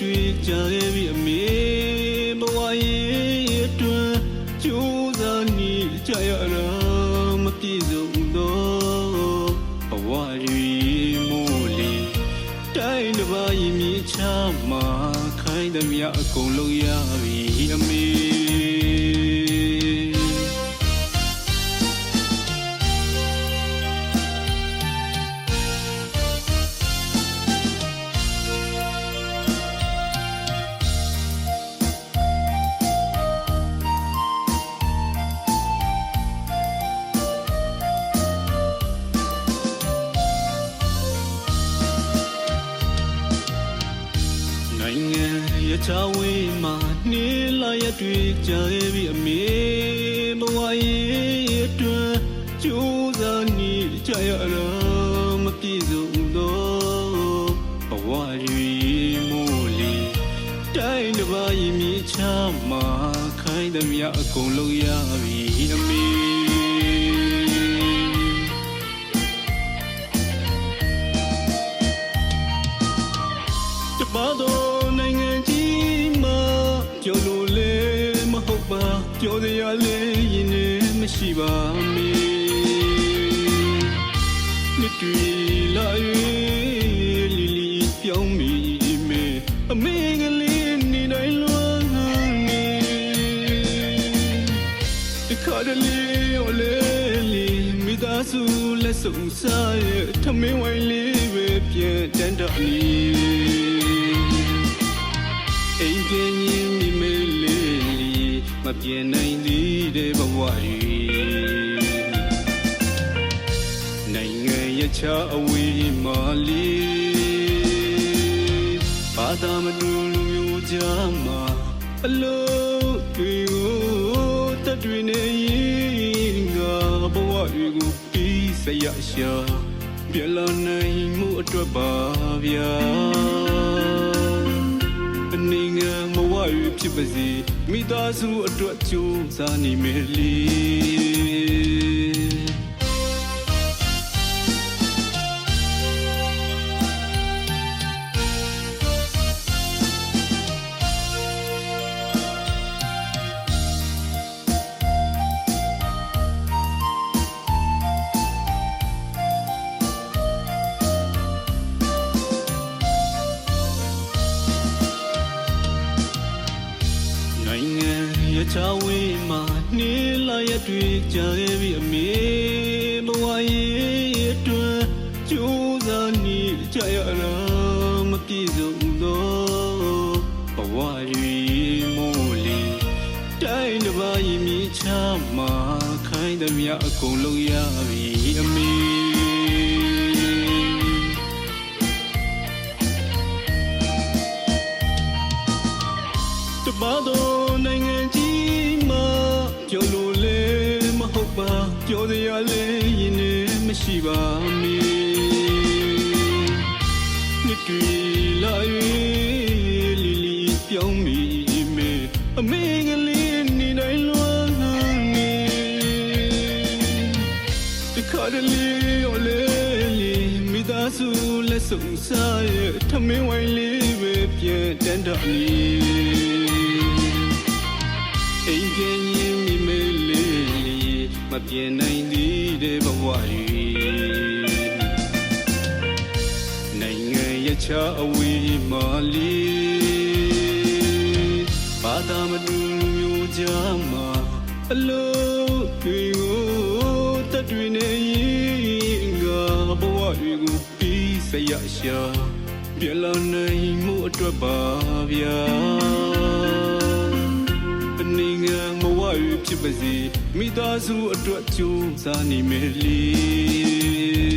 တွေ့ကြခဲ့ပြီအမေဘဝရဲ့အတွင်းကြိုးစားနေကြရတာမပြည့်စုံတော့ဘဝရဲ့မိုးလေတိုင်းတစ်ပါးရင်မြေချမှာခိုင်းသမျှအကုန်လုံးရပြီအမေနိုင်ငံရချဝေးမှာနေလာရတွေ့ကြခဲ့ပြီအမေဘဝရဲ့အတွင်းကြိုးစားနေကြရတာမပြည့်စုံတော့ဘဝရဲ့မိုးလေတိုင်းတစ်ပါးရင်မြေချမှာခိုင်းသမျှအကုန်လုံးရပြီအမေတပါတော့ပြောလို့လေမဟုတ်ပါပြောစရာလေးရင်နဲ့မရှိပါမေနှစ်တွေ့လာ၍လီလီပြောင်းမိမေအမေကလေးနေတိုင်းလွမ်းနေတခါတလေရောလေလီမိသားစုလက်ဆုံစားရဲ့ထမင်းဝိုင်းလေးပဲပြန်တန်းတော့လီအိမ်ပြင်းရင်မပြေနိုင်သေးတဲ့ဘဝကြီးနိုင်ငံရချအဝေးမှလီဘာသာမတူလူမျိုးကြားမှာအလို့တွေကိုတတ်တွေနေရင်ငါဘဝတွေကိုပြီးစရရှာပြလာနိုင်မှုအတွက်ပါဗျာနိုင်ငံမဝရဖြစ်ပါစေမိသားစုအတွက်ကြိုးစားနေမယ်လေနိုင်ငံရချဝေးမှာနေလာရတွေ့ကြခဲ့ပြီအမေဘဝရဲ့အတွင်းကြိုးစားနေကြရတာမပြည့်စုံတော့ဘဝရဲ့မိုးလေတိုင်းတစ်ပါးရင်မြေချမှာခိုင်းသမျှအကုန်လုံးရပြီအမေတပါတော့နိုင်ငံကြီးမှာပြောလို့လေမဟုတ်ပါပြောစရာလေးရင်နဲ့မရှိပါမေနှစ်တွေ့လာ၍လီလီပြောင်းမိမေအမေကလေးနေတိုင်းလွမ်းနေတခါတလေရောလေမိသားစုလက်ဆုံစားရဲ့ထမင်းဝိုင်းလေးပဲပြန်တန်းတော့လီအိမ်ပြင်းရင်မိမေလေးမပြေနိုင်သေးတဲ့ဘဝကြီးနိုင်ငံရချအဝေးမှလီဘာသာမတူလူမျိုးကြားမှာအလို့တွေကိုတတ်တွေနေရင်ငါဘဝတွေကိုပြီးစရရှာပြလာနိုင်မှုအတွက်ပါဗျာနိုင်ငံမဝရဖြစ်ပါစေမိသားစုအတွက်ကြိုးစားနေမယ်လေ